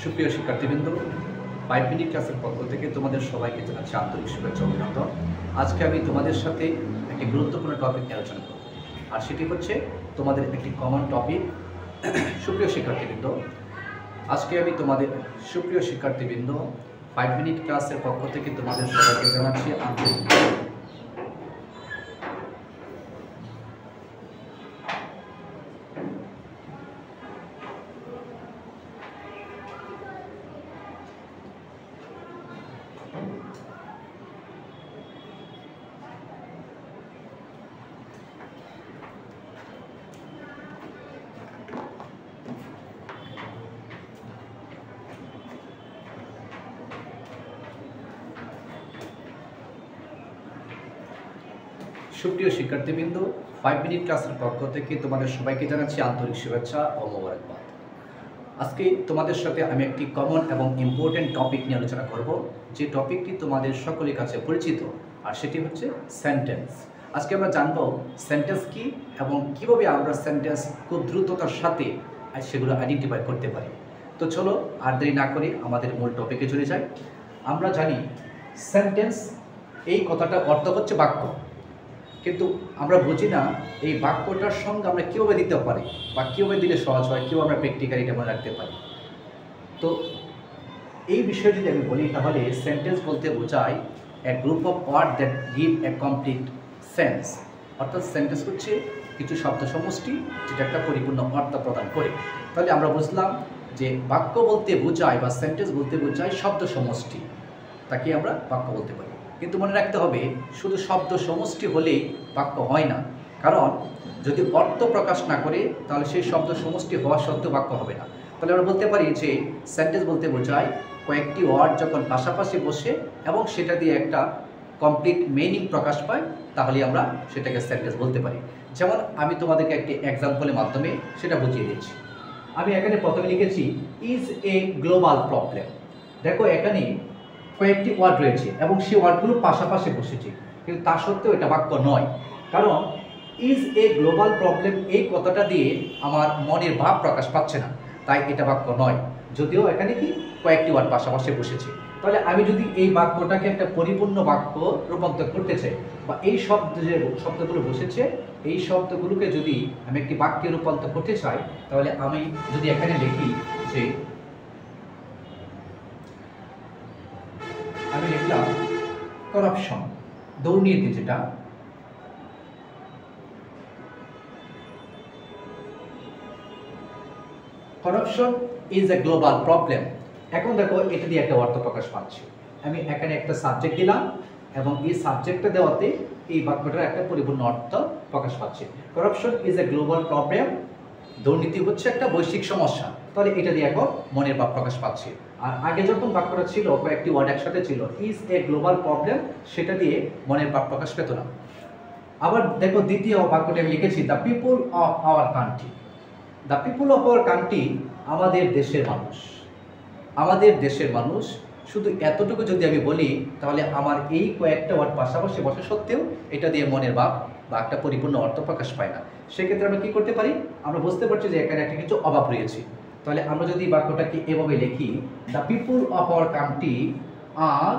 সুপ্রিয় শিক্ষার্থীবৃন্দ, 5 মিনিট ক্লাসের পক্ষ থেকে তোমাদের সবাইকে জানাচ্ছি আন্তরিক শুভেচ্ছা অভিনন্দন। আজকে আমি তোমাদের সাথে একটি গুরুত্বপূর্ণ টপিক নিয়ে আলোচনা করব, আর সেটি হচ্ছে তোমাদের একটি কমন টপিক। সুপ্রিয় শিক্ষার্থীবৃন্দ, আজকে আমি তোমাদের 5 মিনিট ক্লাসের পক্ষ থেকে তোমাদের সবাইকে জানাচ্ছি আন্তরিক সুপ্রিয় শিক্ষার্থীবৃন্দ, 5 মিনিট ক্লাসের পক্ষ থেকে তোমাদের সবাইকে জানাচ্ছি আন্তরিক শুভেচ্ছা ও মোবারকবাদ। আজকে তোমাদের সাথে আমি একটি কমন এবং ইম্পর্টেন্ট টপিক নিয়ে আলোচনা করব, যে টপিকটি তোমাদের সকলের কাছে পরিচিত, আর সেটি হচ্ছে সেন্টেন্স। আজকে আমরা জানব সেন্টেন্স কি এবং কিভাবে আমরা সেন্টেন্স খুব দ্রুততার সাথে সেগুলো আইডেন্টিফাই করতে পারি। তো চলো আর দেরি না করে আমাদের মূল টপিকে চলে যাই। আমরা জানি সেন্টেন্স এই কথাটা অর্থ হচ্ছে বাক্য, কিন্তু আমরা বুঝি না এই বাক্যটার সঙ্গে আমরা কীভাবে দিতে পারি বা কীভাবে দিলে সহজ হয়, কীভাবে আমরা প্র্যাকটিক্যালি এটা মনে রাখতে পারি। তো এই বিষয়ে যদি আমি বলি, তাহলে সেন্টেন্স বলতে বোঝায় a group of word that give a complete sense. অর্থাৎ সেন্টেন্স হচ্ছে কিছু শব্দ সমষ্টি যেটা একটা পরিপূর্ণ অর্থ প্রদান করে। তাহলে আমরা বুঝলাম যে বাক্য বলতে বোঝায় বা সেন্টেন্স বলতে বোঝায় শব্দ সমষ্টি, তাকে আমরা বাক্য বলতে পারি। কিন্তু মনে রাখতে হবে, শুধু শব্দ সমষ্টি হলেই বাক্য হয় না, কারণ যদি অর্থ প্রকাশ না করে তাহলে সেই শব্দ সমষ্টি হওয়া সত্ত্বেও বাক্য হবে না। তাহলে আমরা বলতে পারি যে সেন্টেন্স বলতে বোঝায় কয়েকটি ওয়ার্ড যখন পাশাপাশি বসে এবং সেটা দিয়ে একটা কমপ্লিট মিনিং প্রকাশ পায়, তাহলে আমরা সেটাকে সেন্টেন্স বলতে পারি। যেমন আমি তোমাদেরকে একটি এক্সাম্পলের মাধ্যমে সেটা বুঝিয়ে দিচ্ছি। আমি এখানে প্রথমে লিখেছি ইজ এ গ্লোবাল প্রবলেম। দেখো এখানে কয়েকটি ওয়ার্ড রয়েছে এবং সেই ওয়ার্ডগুলো পাশাপাশি বসেছে, কিন্তু তা সত্ত্বেও এটা বাক্য নয়, কারণ ইজ এ গ্লোবাল প্রবলেম এই কথাটা দিয়ে আমার মনের ভাব প্রকাশ পাচ্ছে না, তাই এটা বাক্য নয়, যদিও এখানে কি কয়েকটি ওয়ার্ড পাশাপাশি বসেছে। তাহলে আমি যদি এই বাক্যটাকে একটা পরিপূর্ণ বাক্য রূপান্তর করতে চাই, বা এই যে শব্দগুলো বসেছে এই শব্দগুলোকে যদি আমি একটি বাক্যে রূপান্তর করতে চাই, তাহলে আমি যদি এখানে লিখি যে আমি লিখলাম করাপশন, দুর্নীতি, যেটা corruption is a global problem. এখন দেখো এটা দিয়ে একটা অর্থ প্রকাশ পাচ্ছে। আমি এখানে একটা সাবজেক্ট দিলাম এবং এই সাবজেক্টটা দেওয়াতে এই বাক্যটার একটা পরিপূর্ণ অর্থ প্রকাশ পাচ্ছে। Corruption is a global problem, দুর্নীতি হচ্ছে একটা বৈশ্বিক সমস্যা। তাহলে এটা দিয়ে এখন মনের ভাব প্রকাশ পাচ্ছে। আর আগে যখন বাক্যটা ছিল কয়েকটি ওয়ার্ড একসাথে ছিল, ইজ এ গ্লোবাল প্রবলেম, সেটা দিয়ে মনের ভাব প্রকাশ পেত না। আবার দেখো দ্বিতীয় বাক্যটা আমি লিখেছি the people of our country. The people of our country, আমাদের দেশের মানুষ। আমাদের দেশের মানুষ, শুধু এতটুকু যদি আমি বলি, তাহলে আমার এই কয়েকটা ওয়ার্ড পাশাপাশি বসা সত্ত্বেও এটা দিয়ে মনের ভাব বা একটা পরিপূর্ণ অর্থ প্রকাশ পায় না। সেক্ষেত্রে আমরা কী করতে পারি, আমরা বুঝতে পারছি যে এখানে একটা কিছু অভাব রয়েছে। তাহলে আমরা যদি বাক্যটাকে এভাবে লিখি, the people of our country are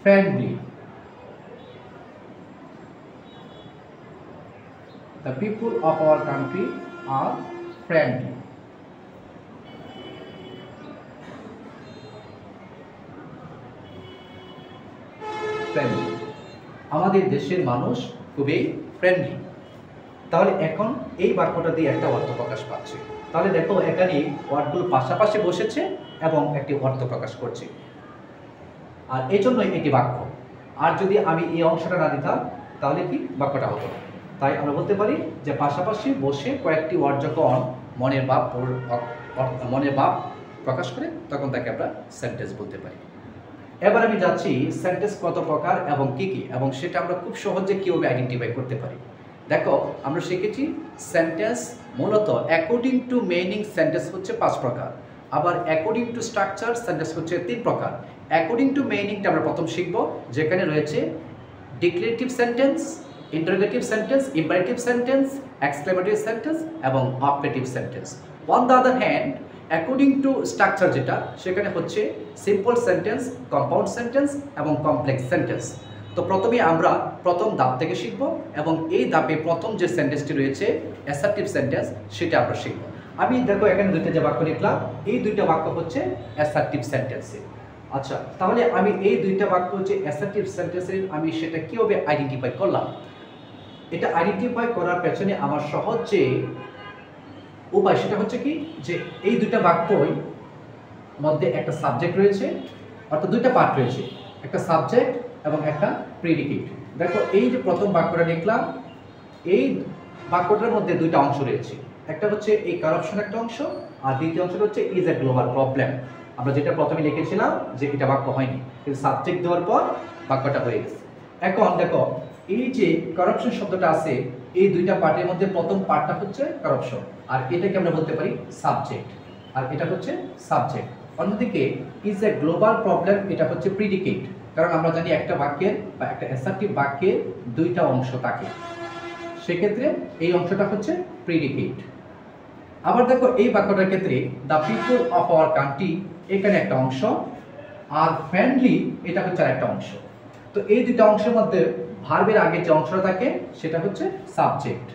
friendly. The people of our country are friendly. আমাদের দেশের মানুষ খুবই ফ্রেন্ডলি। তাহলে এখন এই বাক্যটা দিয়ে একটা অর্থ প্রকাশ পাচ্ছে। তাহলে দেখো এখানে ওয়ার্ডগুলো পাশাপাশি বসেছে এবং একটি অর্থ প্রকাশ করছে, আর এই জন্যই এটি বাক্য। আর যদি আমি এই অংশটা না দিতাম তাহলে কি বাক্যটা হতো না। তাই আমরা বলতে পারি যে পাশাপাশি বসে কয়েকটি ওয়ার্ড যখন মনের ভাব প্রকাশ করে, তখন তাকে আমরা সেন্টেন্স বলতে পারি। এবার আমি যাচ্ছি সেন্টেন্স কত প্রকার এবং কি কি, এবং সেটা আমরা খুব সহজে কীভাবে আইডেন্টিফাই করতে পারি। দেখো আমরা শিখেছি সেন্টেন্স মূলত অ্যাকর্ডিং টু মিনিং সেন্টেন্স হচ্ছে 5 প্রকার, আবার অ্যাকর্ডিং টু স্ট্রাকচার সেন্টেন্স হচ্ছে 3 প্রকার। অ্যাকর্ডিং টু মিনিংটা আমরা প্রথম শিখব, যেখানে রয়েছে declarative sentence, interrogative sentence, imperative sentence, exclamatory sentence এবং operative sentence. On the other hand, according to structure যেটা সেখানে হচ্ছে সিম্পল সেন্টেন্স, কম্পাউন্ড সেন্টেন্স এবং কমপ্লেক্স সেন্টেন্স। তো প্রথমে আমরা প্রথম ধাপ থেকে শিখব এবং এই ধাপে প্রথম যে সেন্টেন্সটি রয়েছে অ্যাসার্টিভ সেন্টেন্স সেটা আমরা শিখব। আমি দেখো এখানে দুইটা যে বাক্য লিখলাম, এই দুইটা বাক্য হচ্ছে অ্যাসার্টিভ সেন্টেন্সে। আচ্ছা, তাহলে আমি এই দুইটা বাক্য হচ্ছে অ্যাসার্টিভ সেন্টেন্সের আমি সেটা কীভাবে আইডেন্টিফাই করলাম? এটা আইডেন্টিফাই করার পেছনে আমার সহজ যে উপায় সেটা হচ্ছে কি, যে এই দুইটা বাক্যই মধ্যে একটা সাবজেক্ট রয়েছে, অর্থাৎ দুইটা পার্ট রয়েছে, একটা সাবজেক্ট এবং একটা প্রেডিকেট। দেখো এই যে প্রথম বাক্যটা লিখলাম, এই বাক্যটার মধ্যে দুইটা অংশ রয়েছে, একটা হচ্ছে এই কারাপশন একটা অংশ, আর দ্বিতীয় অংশটা হচ্ছে ইজ এ গ্লোবাল প্রবলেম। আমরা যেটা প্রথমে লিখেছিলাম যে এটা বাক্য হয়নি, কিন্তু সাবজেক্ট দেওয়ার পর বাক্যটা হয়ে গেছে। এখন দেখো এই যে কারাপশন শব্দটা আছে, এই দুইটা পার্টের মধ্যে প্রথম পার্টটা হচ্ছে কারাপশন, আর এটাকে আমরা বলতে পারি সাবজেক্ট, আর এটা হচ্ছে সাবজেক্ট। অন্যদিকে ইজ এ গ্লোবাল প্রবলেম এটা হচ্ছে প্রিডিকেট, কারণ আমরা জানি একটা বাক্যের বা একটা অ্যাসার্টিভ বাক্যের দুইটা অংশ থাকে, সেক্ষেত্রে এই অংশটা হচ্ছে প্রিডিকেট। আবার দেখো এই বাক্যটার ক্ষেত্রে the people of our country এখানে একটা অংশ, আর ফ্রেন্ডলি এটা হচ্ছে আরেকটা অংশ। তো এই দুইটা অংশের মধ্যে ভার্বের আগে যে অংশটা থাকে সেটা হচ্ছে সাবজেক্ট,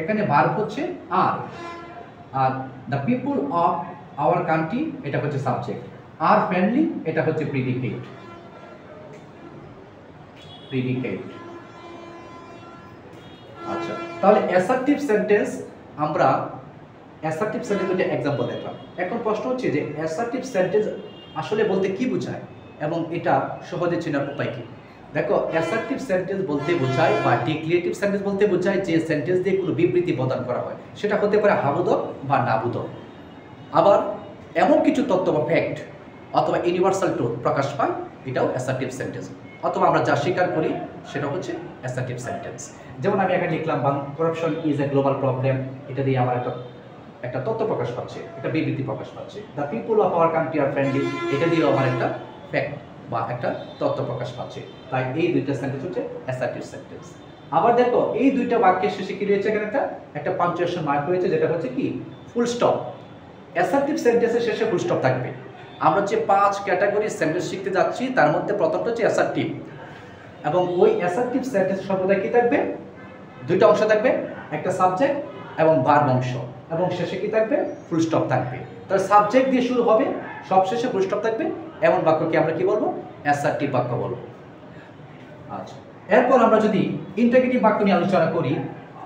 এখানে ভার্ব হচ্ছে are the people of our country এটা হচ্ছে সাবজেক্ট, আর ফ্রেন্ডলি এটা হচ্ছে প্রিডিকেট। আচ্ছা, তাহলে অ্যাসার্টিভ সেন্টেন্স আমরা অ্যাসার্টিভ সেন্টেন্স দুটো एग्जांपल দেখলাম। এখন প্রশ্ন হচ্ছে যে অ্যাসার্টিভ সেন্টেন্স আসলে বলতে কি বোঝায় এবং এটা সহজে চেনার উপায় কি? দেখো অ্যাসার্টিভ সেন্টেন্স বলতে বোঝায় বা ডিক্লারেটিভ সেন্টেন্স বলতে বোঝায় যে সেন্টেন্স দিয়ে কোনো বিবৃতি প্রদান করা হয়, সেটা হতে পারে হাবোধক বা নাবোধক। আবার এমন কিছু তত্ত্ব বা ফ্যাক্ট অথবা ইউনিভার্সাল ট্রুথ প্রকাশ পায়, এটাও অ্যাসার্টিভ সেন্টেন্স। অথবা আমরা যা স্বীকার করি সেটা হচ্ছে অ্যাসার্টিভ সেন্টেন্স। যেমন আমি এখানে লিখলাম corruption is a global problem, এটা দিয়ে আমার একটা তত্ত্ব প্রকাশ পাচ্ছে, একটা বিবৃতি প্রকাশ পাচ্ছে। The people of our country are friendly এটা দিয়েও আমার একটা ফ্যাক্ট বা একটা তত্ত্ব প্রকাশ পাচ্ছে। তাই এই দুইটা সেন্টেন্স হচ্ছে অ্যাসার্টিভ সেন্টেন্স। আবার দেখো এই দুইটা বাক্যের শেষে কি রয়েছে, এখানে একটা পাঞ্চুয়েশন মার্ক রয়েছে, যেটা হচ্ছে কি ফুল স্টপ। অ্যাসার্টিভ সেন্টেন্সের শেষে ফুল স্টপ থাকবে। আমরা যে 5 ক্যাটাগরি সেন্টেন্স শিখতে যাচ্ছি তার মধ্যে প্রথমটা হচ্ছে অ্যাসার্টিভ, এবং ওই অ্যাসার্টিভ সেন্টেন্স সর্বদা কি থাকবে, দুইটা অংশ থাকবে, একটা সাবজেক্ট এবং ভার্ব অংশ, এবং শেষে কি থাকবে, ফুল স্টপ থাকবে। তাহলে সাবজেক্ট দিয়ে শুরু হবে, সব শেষে ফুল স্টপ থাকবে, এমন বাক্যকে আমরা কি বলবো, অ্যাসার্টিভ বাক্য বলবো। আচ্ছা, এরপর আমরা যদি ইন্টারগেটিভ বাক্য নিয়ে আলোচনা করি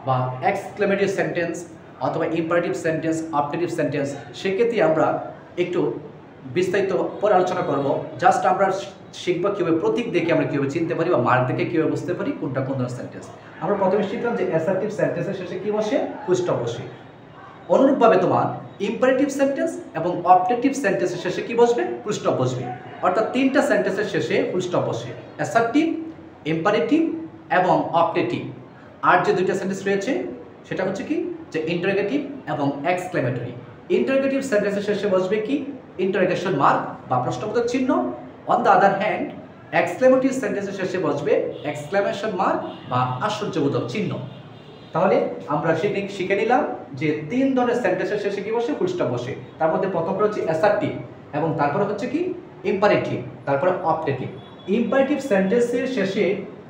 বা এক্সক্লেমেটিভ সেন্টেন্স অথবা ইম্পারেটিভ সেন্টেন্স, অবজেক্টিভ সেন্টেন্স, সেক্ষেত্রে আমরা একটু বিস্তারিত পরে আলোচনা করব। জাস্ট আমরা শিখব কীভাবে প্রতীক দেখে আমরা কীভাবে চিনতে পারি বা মার্ক দেখে কীভাবে বুঝতে পারি কোনটা কোন ধরনের সেন্টেন্স। আমরা প্রথমে শিখলাম যে অ্যাসার্টিভ সেন্টেন্সের শেষে কী বসে, ফুল স্টপ বসে। অনুরূপভাবে তোমার ইম্পারেটিভ সেন্টেন্স এবং অবজেক্টিভ সেন্টেন্সের শেষে কি বসবে, ফুল স্টপ বসবে। অর্থাৎ তিনটা সেন্টেন্সের শেষে ফুল স্টপ বসে, অ্যাসার্টিভ, ইম্পারেটিভ এবং অবজেক্টিভ। আর যে দুইটা সেন্টেন্স রয়েছে সেটা হচ্ছে কি, যে ইন্টারোগেটিভ এবং এক্সক্লেমেটরি। ইন্টারোগেটিভ সেন্টেন্সের শেষে বসবে কি, ইন্টারোগেশন মার্ক বা প্রশ্নবোধক চিহ্ন। On the other hand exclamative সেন্টেন্সের শেষে বসবে এক্সক্লেমেশন মার্ক বা আশ্চর্যবোধক চিহ্ন। তাহলে আমরা শিখে নিলাম যে 3 ধরনের সেন্টেন্সের শেষে কি বসে, ফুল স্টপ বসে। তার মধ্যে প্রথমটা হচ্ছে অ্যাসার্টিভ, এবং তারপরে হচ্ছে কি ইম্পারেটিভ, তারপরে অবজেক্টিভ। ইম্পারেটিভ সেন্টেন্সের শেষে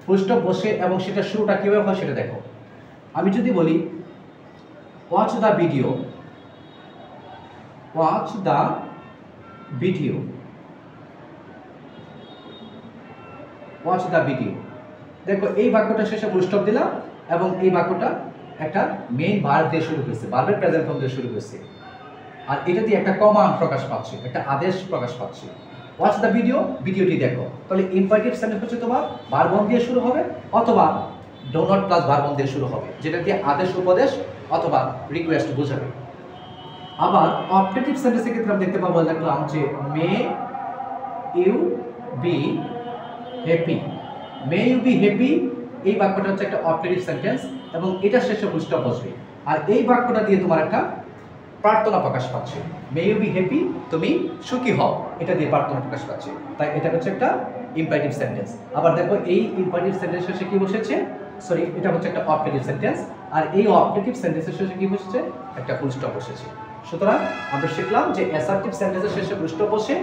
ফুল স্টপ বসে এবং সেটা শুরুটা কীভাবে হয় সেটা দেখো। আমি যদি বলি watch the video, watch the video, watch the video. দেখো এই বাক্যটা শেষে ফুল স্টপ দিলাম এবং এই বাক্যটা একটা মেইন ভার্ব দিয়ে শুরু হয়েছে, ভার্বের প্রেজেন্ট ফর্ম দিয়ে শুরু হয়েছে, আর এটা দিয়ে একটা কমান্ড প্রকাশ পাচ্ছে, একটা আদেশ প্রকাশ পাচ্ছে। ওয়াচ দ্য ভিডিও, ভিডিওটি দেখো। তাহলে ইম্পারেটিভ সেন্টেন্স হচ্ছে তোমার ভার্ব দিয়ে শুরু হবে অথবা ডো নট প্লাস ভার্ব দিয়ে শুরু হবে, যেটা দিয়ে আদেশ, উপদেশ অথবা রিকোয়েস্ট বোঝাবে। আবার অবজেক্টিভ সেন্টেন্সের ক্ষেত্রে আমরা দেখতে পাবো, দেখলাম যে may you be happy, may you be happy, এই বাক্যটা হচ্ছে একটা অবজেক্টিভ সেন্টেন্স এবং এটা শেষে ফুল স্টপ বসবে। আর এই বাক্যটা দিয়ে তোমার একটা প্রার্থনা প্রকাশ পাচ্ছে, মে ইউ বি হ্যাপি, তুমি সুখী হও, এটা দিয়ে প্রার্থনা প্রকাশ পাচ্ছে। তাই এটা হচ্ছে একটা ইম্পারেটিভ সেন্টেন্স। আবার দেখো এই ইম্পারেটিভ সেন্টেন্স শেষে কি বসেছে, এটা হচ্ছে একটা অবজেক্টিভ সেন্টেন্স, আর এই অবজেক্টিভ সেন্টেন্সের শেষে কি বসেছে, একটা ফুল স্টপ বসেছে। সুতরাং আমরা শিখলাম যে অ্যাসার্টিভ সেন্টেন্সের শেষে পুরুষ বসে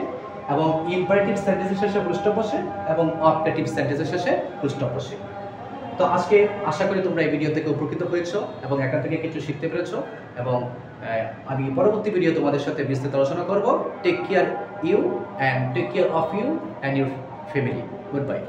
এবং ইম্পারেটিভ সেন্টেন্সের শেষে পুরুষ বসে এবং অপটেটিভ সেন্টেন্সের শেষে পুরুষ বসে। তো আজকে আশা করি তোমরা এই ভিডিও থেকে উপকৃত হয়েছো এবং এখান থেকে কিছু শিখতে পেরেছো এবং আমি পরবর্তী ভিডিও তোমাদের সাথে বিস্তারিত আলোচনা করব। Take care you and take care of you and your family. Good bye.